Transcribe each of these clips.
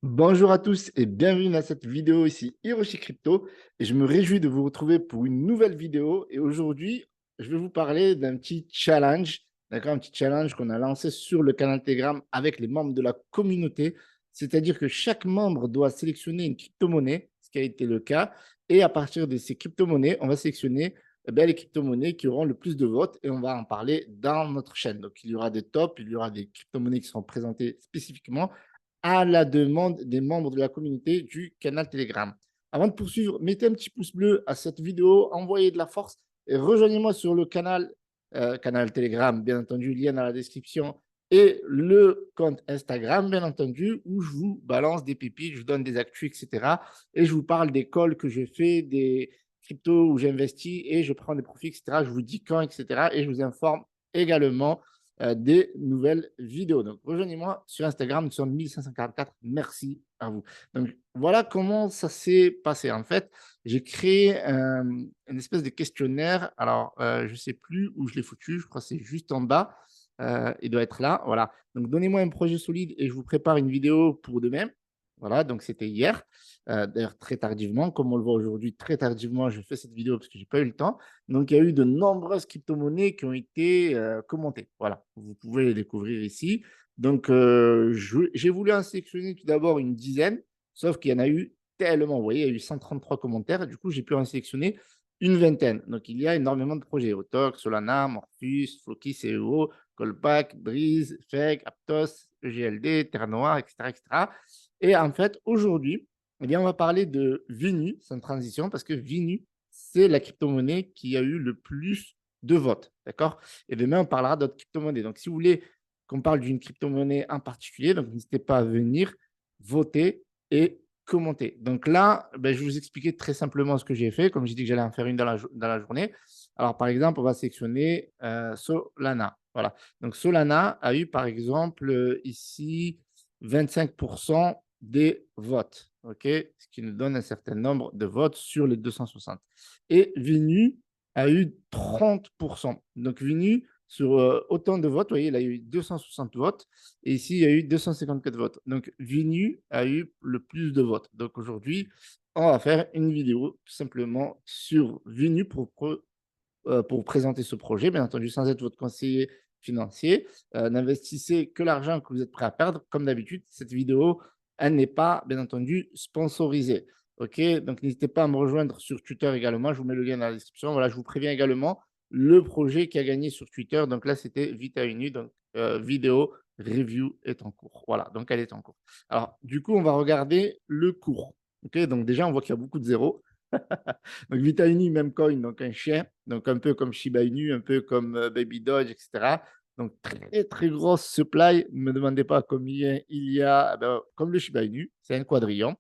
Bonjour à tous et bienvenue dans cette vidéo ici Hiroshi Crypto et je me réjouis de vous retrouver pour une nouvelle vidéo et aujourd'hui je vais vous parler d'un petit challenge, d'accord, un petit challenge qu'on a lancé sur le canal Telegram avec les membres de la communauté, c'est-à-dire que chaque membre doit sélectionner une crypto-monnaie, ce qui a été le cas, et à partir de ces crypto-monnaies, on va sélectionner les crypto-monnaies qui auront le plus de votes et on va en parler dans notre chaîne. Donc il y aura des tops, il y aura des crypto-monnaies qui seront présentées spécifiquement à la demande des membres de la communauté du canal Telegram. Avant de poursuivre, mettez un petit pouce bleu à cette vidéo, envoyez de la force et rejoignez-moi sur le canal Telegram, bien entendu, lien dans la description, et le compte Instagram, bien entendu, où je vous balance des pépites, je vous donne des actus, etc. Et je vous parle des calls que je fais, des cryptos où j'investis et je prends des profits, etc. Je vous dis quand, etc. Et je vous informe également des nouvelles vidéos. Donc, rejoignez-moi sur Instagram, nous sommes 1544. Merci à vous. Donc, voilà comment ça s'est passé. En fait, j'ai créé une espèce de questionnaire. Alors, je ne sais plus où je l'ai foutu. Je crois que c'est juste en bas. Il doit être là. Voilà. Donc, donnez-moi un projet solide et je vous prépare une vidéo pour demain. Voilà. Donc, c'était hier. D'ailleurs, très tardivement. Comme on le voit aujourd'hui, très tardivement, je fais cette vidéo parce que je n'ai pas eu le temps. Donc, il y a eu de nombreuses crypto-monnaies qui ont été commentées. Voilà, vous pouvez les découvrir ici. Donc, j'ai voulu en sélectionner tout d'abord une dizaine, sauf qu'il y en a eu tellement. Vous voyez, il y a eu 133 commentaires. Du coup, j'ai pu en sélectionner une vingtaine. Donc, il y a énormément de projets. Otox, Solana, Morpheus, Floki, CEO, Callback, Breeze, Fake, Aptos, EGLD, Terre Noire, etc., etc. Et en fait, aujourd'hui, eh bien, on va parler de Vinu, sans transition, parce que Vinu, c'est la crypto-monnaie qui a eu le plus de votes. D'accord. Et demain, on parlera d'autres crypto-monnaies. Donc, si vous voulez qu'on parle d'une crypto-monnaie en particulier, donc n'hésitez pas à venir voter et commenter. Donc là, je vais vous expliquer très simplement ce que j'ai fait. Comme j'ai dit que j'allais en faire une dans la journée. Alors, par exemple, on va sélectionner Solana. Voilà. Donc, Solana a eu, par exemple, ici, 25% des votes. OK, ce qui nous donne un certain nombre de votes sur les 260. Et Vinu a eu 30%. Donc Vinu, sur autant de votes, vous voyez, il a eu 260 votes. Et ici, il y a eu 254 votes. Donc Vinu a eu le plus de votes. Donc aujourd'hui, on va faire une vidéo tout simplement sur Vinu pour présenter ce projet, bien entendu, sans être votre conseiller financier. N'investissez que l'argent que vous êtes prêt à perdre. Comme d'habitude, cette vidéo, elle n'est pas, bien entendu, sponsorisée. OK, donc n'hésitez pas à me rejoindre sur Twitter également. Je vous mets le lien dans la description. Voilà, je vous préviens également le projet qui a gagné sur Twitter. Donc là, c'était Vita Inu. Donc, vidéo review est en cours. Voilà, donc elle est en cours. Alors, du coup, on va regarder le cours. OK, donc déjà, on voit qu'il y a beaucoup de zéros. Donc Vita Inu, même coin, donc un chien, donc un peu comme Shiba Inu, un peu comme Baby Doge, etc. Donc très très grosse supply. Ne me demandez pas combien il y a. Comme le Shiba Inu, c'est un quadrillon.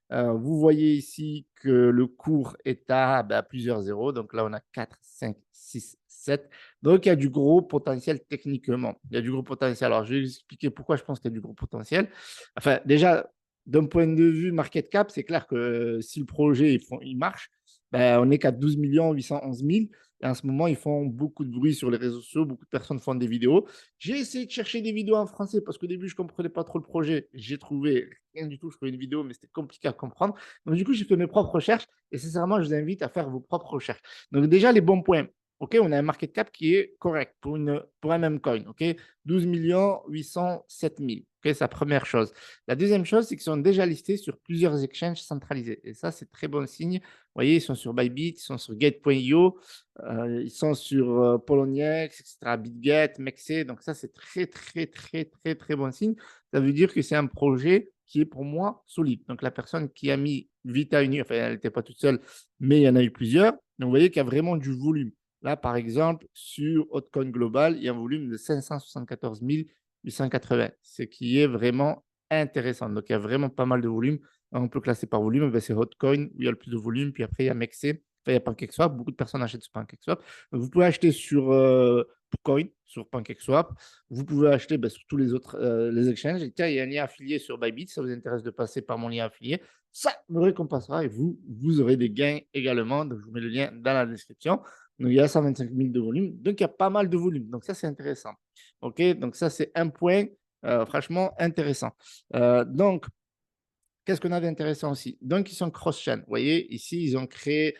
Vous voyez ici que le cours est à plusieurs zéros. Donc là, on a 4, 5, 6, 7. Donc il y a du gros potentiel techniquement. Il y a du gros potentiel. Alors je vais vous expliquer pourquoi je pense qu'il y a du gros potentiel. Enfin, déjà, d'un point de vue market cap, c'est clair que si le projet il marche, on est qu'à 12 811 000. Et en ce moment, ils font beaucoup de bruit sur les réseaux sociaux. Beaucoup de personnes font des vidéos. J'ai essayé de chercher des vidéos en français parce qu'au début, je ne comprenais pas trop le projet. J'ai trouvé rien du tout. Je trouvais une vidéo, mais c'était compliqué à comprendre. Donc, du coup, j'ai fait mes propres recherches. Et sincèrement, je vous invite à faire vos propres recherches. Donc, déjà, les bons points. OK, on a un market cap qui est correct pour un même coin. OK, 12 807 000. OK, c'est la première chose. La deuxième chose, c'est qu'ils sont déjà listés sur plusieurs exchanges centralisés. Et ça, c'est très bon signe. Vous voyez, ils sont sur Bybit, ils sont sur Gate.io, ils sont sur Poloniex, etc., BitGet, Mexe. Donc ça, c'est très, très, très, très, très bon signe. Ça veut dire que c'est un projet qui est pour moi solide. Donc la personne qui a mis Vita Uni, enfin, elle n'était pas toute seule, mais il y en a eu plusieurs. Donc vous voyez qu'il y a vraiment du volume. Là, par exemple, sur Hotcoin Global, il y a un volume de 574 880, ce qui est vraiment intéressant. Donc, il y a vraiment pas mal de volume. On peut classer par volume. C'est Hotcoin où il y a le plus de volume. Puis après, il y a Mexe. Enfin, il y a PancakeSwap. Beaucoup de personnes achètent sur PancakeSwap. Donc, vous pouvez acheter sur Coin, sur PancakeSwap. Vous pouvez acheter sur tous les autres les exchanges. Et tiens, il y a un lien affilié sur Bybit. Ça vous intéresse de passer par mon lien affilié. Ça me récompensera et vous aurez des gains également. Donc, je vous mets le lien dans la description. Donc, il y a 125 000 de volume. Donc, il y a pas mal de volume. Donc, ça, c'est intéressant. OK, donc ça, c'est un point franchement intéressant. Donc, qu'est-ce qu'on a d'intéressant aussi? Donc, ils sont cross-chain. Vous voyez, ici, ils ont créé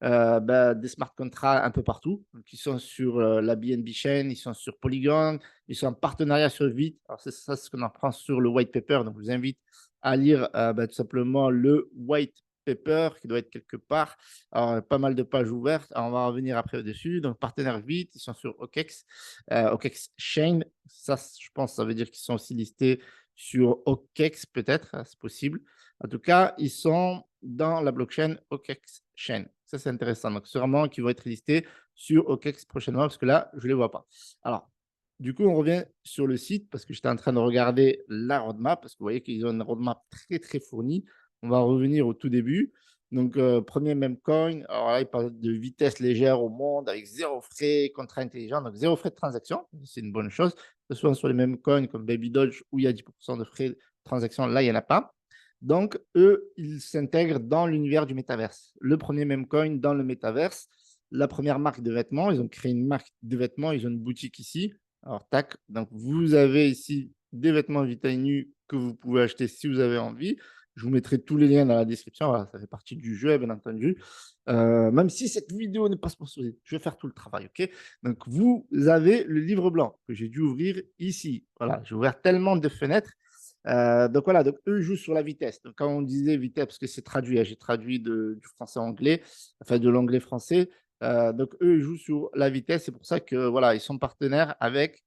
des smart contracts un peu partout. Donc, ils sont sur la BNB Chain, ils sont sur Polygon, ils sont en partenariat sur Vite. Alors, c'est ça, c'est ce qu'on apprend sur le white paper. Donc, je vous invite à lire tout simplement le white paper qui doit être quelque part. Alors, pas mal de pages ouvertes. Alors, on va revenir après au-dessus. Donc, partenaire Vite, ils sont sur OKEx, OKEx Chain. Ça, je pense, ça veut dire qu'ils sont aussi listés sur OKEx, peut-être, hein, c'est possible. En tout cas, ils sont dans la blockchain OKEx Chain. Ça, c'est intéressant. Donc, sûrement qu'ils vont être listés sur OKEx prochainement parce que là, je ne les vois pas. Alors, du coup, on revient sur le site parce que j'étais en train de regarder la roadmap parce que vous voyez qu'ils ont une roadmap très, très fournie. On va revenir au tout début. Donc, premier même coin. Alors là, il parle de vitesse légère au monde avec zéro frais, contrat intelligent. Donc, zéro frais de transaction. C'est une bonne chose. Que ce soit sur les mêmes coins comme Baby Dodge où il y a 10% de frais de transaction. Là, il n'y en a pas. Donc, eux, ils s'intègrent dans l'univers du métaverse. Le premier Memecoin dans le métaverse, la première marque de vêtements, ils ont créé une marque de vêtements, ils ont une boutique ici. Alors, tac, donc vous avez ici des vêtements Vitainu que vous pouvez acheter si vous avez envie. Je vous mettrai tous les liens dans la description. Voilà, ça fait partie du jeu, bien entendu. Même si cette vidéo n'est pas sponsorisée, je vais faire tout le travail, ok? Donc, vous avez le livre blanc que j'ai dû ouvrir ici. Voilà, j'ai ouvert tellement de fenêtres donc voilà, donc eux jouent sur la vitesse. Donc quand on disait vitesse, parce que c'est traduit, hein, j'ai traduit du français anglais, enfin de l'anglais français. Donc eux ils jouent sur la vitesse. C'est pour ça que voilà, ils sont partenaires avec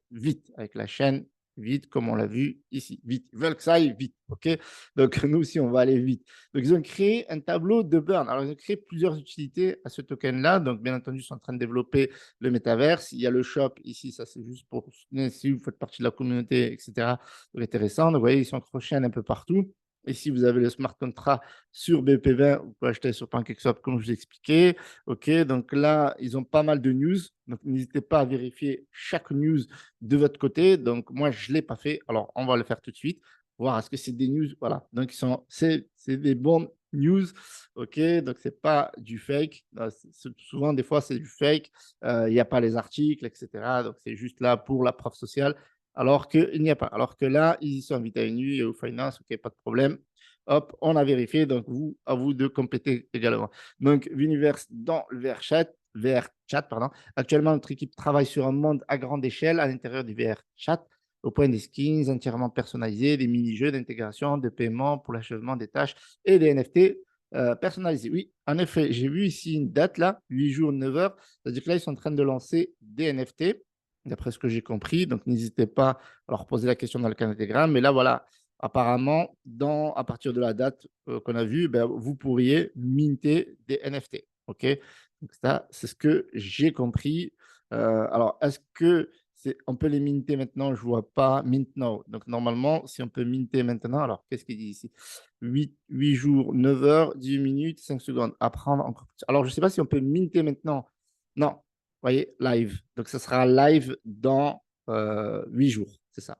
Vite, avec la chaîne Vite, comme on l'a vu ici. Vite, ils veulent que ça aille vite, ok? Donc nous aussi on va aller vite. Donc ils ont créé un tableau de burn. Alors ils ont créé plusieurs utilités à ce token-là. Donc bien entendu, ils sont en train de développer le métaverse. Il y a le shop ici, ça c'est juste pour soutenir si vous faites partie de la communauté, etc. Intéressant. Donc, vous voyez, ils sont accrochés un peu partout. Et si vous avez le smart contract sur BP20, vous pouvez acheter sur PancakeSwap, comme je vous ai expliqué. OK, donc là, ils ont pas mal de news. Donc, n'hésitez pas à vérifier chaque news de votre côté. Donc, moi, je ne l'ai pas fait. Alors, on va le faire tout de suite. Voir est-ce que c'est des news. Voilà. Donc, c'est des bons news. OK, donc, ce n'est pas du fake. Souvent, des fois, c'est du fake. Il n'y a pas les articles, etc. Donc, c'est juste là pour la preuve sociale alors qu'il n'y a pas. Alors que là, ils y sont invités à une nuit et au finance, ok, pas de problème. Hop, on a vérifié. Donc, à vous de compléter également. Donc, Vuniverse dans le VR chat, pardon. Actuellement, notre équipe travaille sur un monde à grande échelle à l'intérieur du VR chat, au point des skins entièrement personnalisés, des mini-jeux d'intégration, de paiement pour l'achèvement des tâches et des NFT personnalisés. Oui, en effet, j'ai vu ici une date là, 8 jours, 9 heures. C'est-à-dire que là, ils sont en train de lancer des NFT d'après ce que j'ai compris. Donc, n'hésitez pas à leur poser la question dans le canal Telegram. Mais là, voilà, apparemment, à partir de la date qu'on a vue, ben, vous pourriez minter des NFT. OK? Donc, ça, c'est ce que j'ai compris. Alors, est-ce que on peut les minter maintenant? Je ne vois pas mint now. Donc, normalement, si on peut minter maintenant, alors qu'est-ce qu'il dit ici? 8 jours, 9 heures, 10 minutes, 5 secondes. Apprendre encore plus. Alors, je ne sais pas si on peut minter maintenant. Non, voyez, live. Donc, ce sera live dans 8 jours, c'est ça.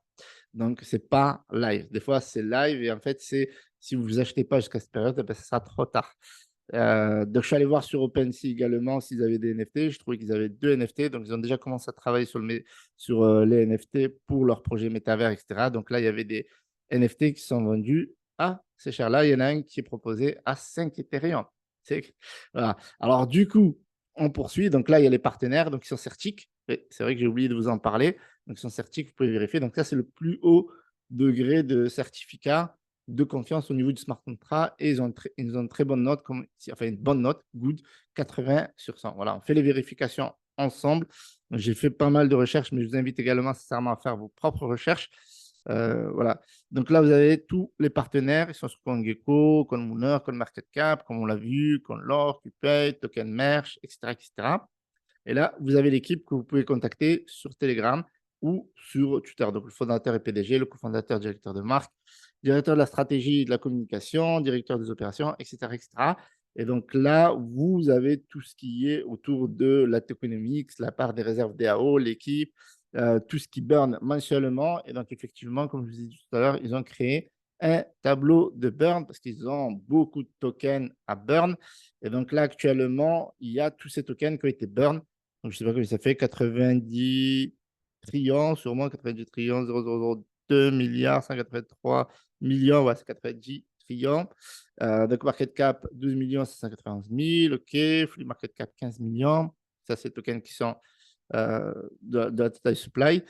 Donc, ce n'est pas live. Des fois, c'est live et en fait, si vous ne achetez pas jusqu'à cette période, eh ben, ce sera trop tard. Donc, je suis allé voir sur OpenSea également s'ils avaient des NFT. Je trouvais qu'ils avaient 2 NFT. Donc, ils ont déjà commencé à travailler sur les NFT pour leur projet métavers, etc. Donc, là, il y avait des NFT qui sont vendus à ces chers-là. Il y en a un qui est proposé à 5 Ethereum. Voilà. Alors, du coup, on poursuit. Donc là, il y a les partenaires, donc ils sont certiques. C'est vrai que j'ai oublié de vous en parler. Donc, ils sont certiques, vous pouvez vérifier. Donc, ça, c'est le plus haut degré de certificat de confiance au niveau du smart contract et ils ont une très bonne note, enfin une bonne note, good, 80 sur 100. Voilà, on fait les vérifications ensemble. J'ai fait pas mal de recherches, mais je vous invite également sincèrement à faire vos propres recherches. Voilà. Donc là, vous avez tous les partenaires. Ils sont sur CoinGecko, CoinMooner, CoinMarketCap, comme on l'a vu, CoinLore, QPay, Token Merch, etc., etc. Et là, vous avez l'équipe que vous pouvez contacter sur Telegram ou sur Twitter. Donc, le fondateur et PDG, le cofondateur, directeur de marque, directeur de la stratégie et de la communication, directeur des opérations, etc., etc. Et donc là, vous avez tout ce qui est autour de la tokenomics, la part des réserves DAO, l'équipe, tout ce qui burn mensuellement. Et donc, effectivement, comme je vous ai dit tout à l'heure, ils ont créé un tableau de burn parce qu'ils ont beaucoup de tokens à burn. Et donc là, actuellement, il y a tous ces tokens qui ont été burn. Donc, je ne sais pas combien ça fait, 90 trillions, sûrement 90 trillions, 0,002 milliards, 183 millions, ouais, c'est 90 Triant. Donc, market cap 12 791 000. OK. Free market cap 15 millions. Ça, c'est les tokens qui sont de la total supply.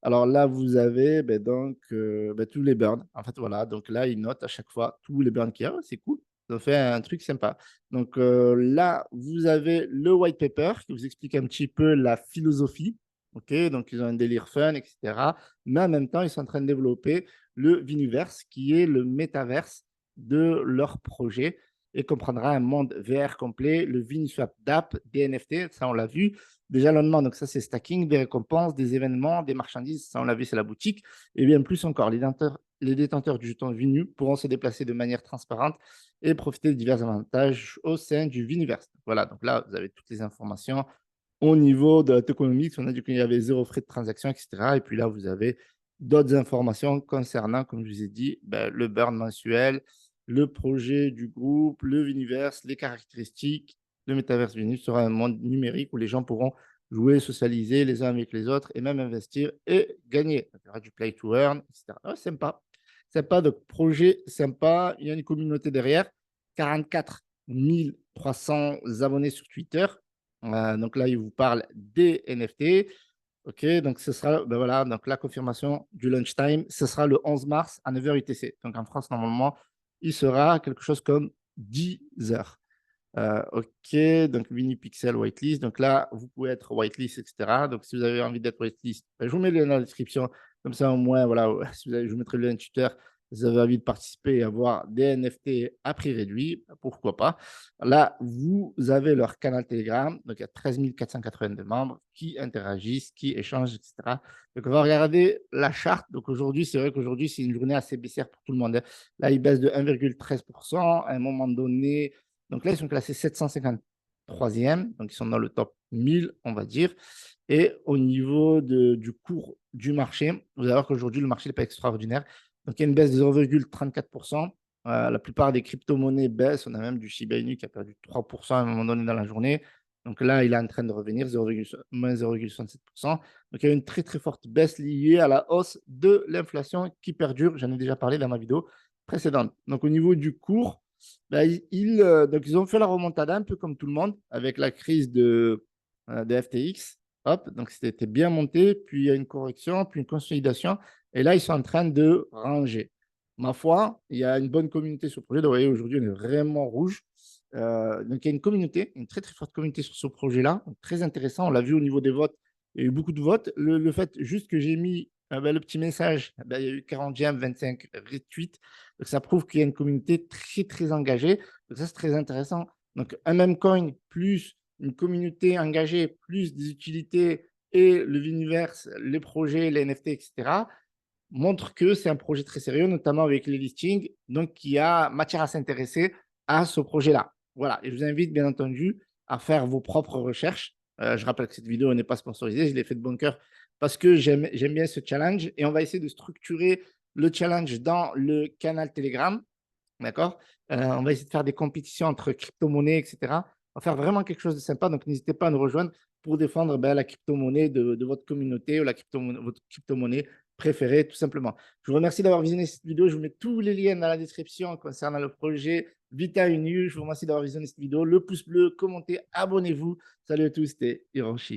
Alors là, vous avez donc tous les burns. En fait, voilà. Donc là, ils notent à chaque fois tous les burns qu'il y a. C'est cool. Ils ont fait un truc sympa. Donc là, vous avez le white paper qui vous explique un petit peu la philosophie. OK, donc ils ont un délire fun, etc. Mais en même temps, ils sont en train de développer le Viniverse, qui est le métaverse de leur projet et comprendra un monde VR complet, le Viniswap d'app, des NFT, ça on l'a vu. Déjà le lendemain, donc ça c'est stacking, des récompenses, des événements, des marchandises, ça on l'a vu, c'est la boutique. Et bien plus encore, les détenteurs du jeton Vinu pourront se déplacer de manière transparente et profiter de divers avantages au sein du Viniverse. Voilà, donc là vous avez toutes les informations au niveau de la tokenomics. On a dit qu'il y avait zéro frais de transaction, etc. Et puis là, vous avez d'autres informations concernant, comme je vous ai dit, le burn mensuel, le projet du groupe, le Viniverse, les caractéristiques. Le Metaverse Venus sera un monde numérique où les gens pourront jouer, socialiser les uns avec les autres et même investir et gagner. Il y aura du play to earn, etc. Ouais, sympa. Sympa, donc projet sympa. Il y a une communauté derrière. 44 300 abonnés sur Twitter. Donc là, il vous parle des NFT. OK, donc ce sera, voilà, donc la confirmation du lunchtime, ce sera le 11 mars à 9h UTC. Donc en France, normalement, il sera quelque chose comme 10 heures. OK, donc Mini Pixel whitelist. Donc là, vous pouvez être whitelist, etc. Donc si vous avez envie d'être whitelist, je vous mets le lien dans la description. Comme ça, au moins, voilà, si vous avez, je vous mettrai le lien Twitter. Vous avez envie de participer et avoir des NFT à prix réduit, pourquoi pas. Là, vous avez leur canal Telegram. Donc, il y a 13 482 membres qui interagissent, qui échangent, etc. Donc, on va regarder la charte. Donc, aujourd'hui, c'est vrai qu'aujourd'hui, c'est une journée assez baissière pour tout le monde. Là, il baisse de 1,13%. À un moment donné, donc là, ils sont classés 753e, donc ils sont dans le top 1000, on va dire. Et au niveau du cours du marché, vous allez voir qu'aujourd'hui, le marché n'est pas extraordinaire. Donc, il y a une baisse de 0,34%. La plupart des crypto-monnaies baissent. On a même du Shiba Inu qui a perdu 3% à un moment donné dans la journée. Donc là, il est en train de revenir, moins 0,67%. Donc, il y a une très, très forte baisse liée à la hausse de l'inflation qui perdure. J'en ai déjà parlé dans ma vidéo précédente. Donc, au niveau du cours, donc ils ont fait la remontada un peu comme tout le monde avec la crise de FTX. Hop, donc c'était bien monté, puis il y a une correction, puis une consolidation. Et là, ils sont en train de ranger. Ma foi, il y a une bonne communauté sur le projet. Donc, vous voyez, aujourd'hui, on est vraiment rouge. Donc, il y a une communauté, une très, très forte communauté sur ce projet-là. Très intéressant. On l'a vu au niveau des votes. Il y a eu beaucoup de votes. Le fait juste que j'ai mis le petit message, il y a eu 40 j'aime, 25 retweets. Donc, ça prouve qu'il y a une communauté très, très engagée. Donc, ça, c'est très intéressant. Donc, un même coin plus une communauté engagée, plus des utilités et le Viniverse, les projets, les NFT, etc., montre que c'est un projet très sérieux, notamment avec les listings, donc qui a matière à s'intéresser à ce projet-là. Voilà, et je vous invite bien entendu à faire vos propres recherches. Je rappelle que cette vidéo n'est pas sponsorisée, je l'ai fait de bon cœur parce que j'aime bien ce challenge et on va essayer de structurer le challenge dans le canal Telegram. D'accord. On va essayer de faire des compétitions entre crypto-monnaies, etc. On va faire vraiment quelque chose de sympa. Donc, n'hésitez pas à nous rejoindre pour défendre la crypto-monnaie de votre communauté ou votre crypto-monnaie préférée, tout simplement. Je vous remercie d'avoir visionné cette vidéo. Je vous mets tous les liens dans la description concernant le projet Vita Inu. Je vous remercie d'avoir visionné cette vidéo. Le pouce bleu, commentez, abonnez-vous. Salut à tous, c'était Hiroshi.